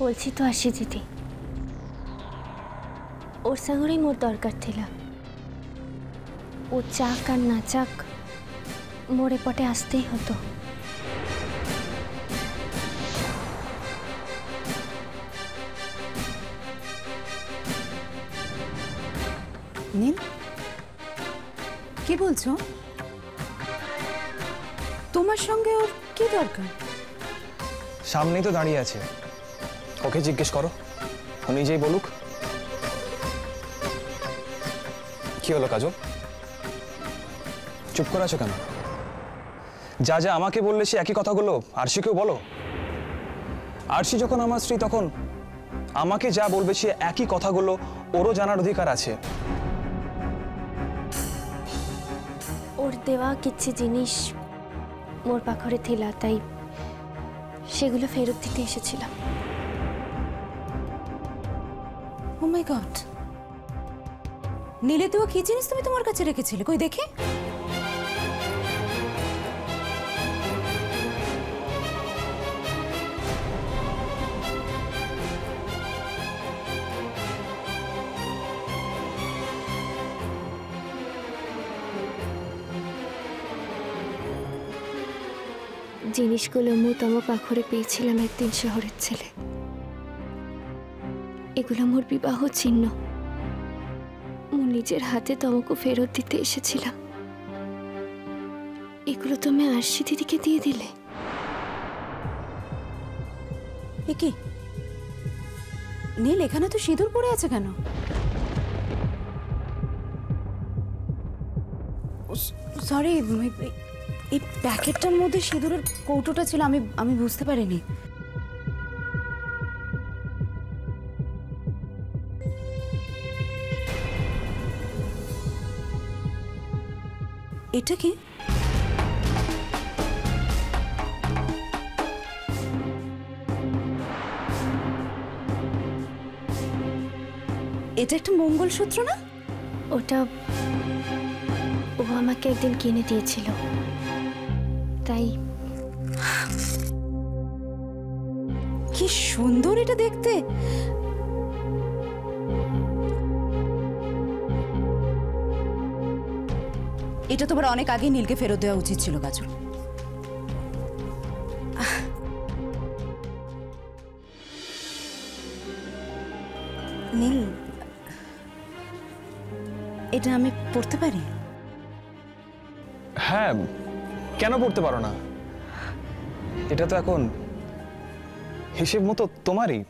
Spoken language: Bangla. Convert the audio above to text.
বলছি তো আসি দিদি, ওর সাথেই মোর দরকার ଥିଲା। ও চাক আর না চাক মোর এপটে আসতেই হতো। নীল, কি বলছো? তোমার সঙ্গে ওর কি দরকার? সামনেই তো দাঁড়িয়ে আছে, ওকে জিজ্ঞেস করো, ও নিজেই বলুক। কি হলো কাজল, চুপ করে আছো কেন? যা যা আমাকে বললে সে একই কথাগুলো আরশিকেও বলো। আরশি যখন আমার স্ত্রী, তখন আমাকে যা বলবে সে একই কথাগুলো ওরও জানার অধিকার আছে। ওর দেওয়া কিছু জিনিস মোর পাখরে ଥିଲା, তাই সেগুলো ফেরত দিতে এসেছিলাম। ও মাই গড, নীলে দেওয়া কি জিনিস তুমি তোমার কাছে রেখেছিলে? কই দেখি। জিনিসগুলো মু তম পাখরে পেয়েছিলাম একদিন শহরের ছেলে। এগুলো মোর বিবাহ চিহ্ন। মু নিজের হাতে তমকু ফেরত দিতে এসেছিলাম। এগুলো তুমি আরশি দিদিকে দিয়ে দিলে? এ কি নীল, এখানে তো সিঁদুর পড়ে আছে কেন? সরি, এই প্যাকেটটার মধ্যে সিঁদুরের কৌটোটা ছিল, আমি বুঝতে পারিনি। এটা কি? এটা একটা মঙ্গলসূত্র না? ওটা ও আমাকে একদিন কিনে দিয়েছিল, তাই। কি সুন্দর এটা দেখতে। এটা তোমার অনেক আগে নীলকে ফেরত দেওয়া উচিত ছিল কাজল। নীল, এটা আমি পড়তে পারি? হ্যাঁ, কেন পড়তে পারো না? এটা তো এখন হিসেব মতো তোমারই।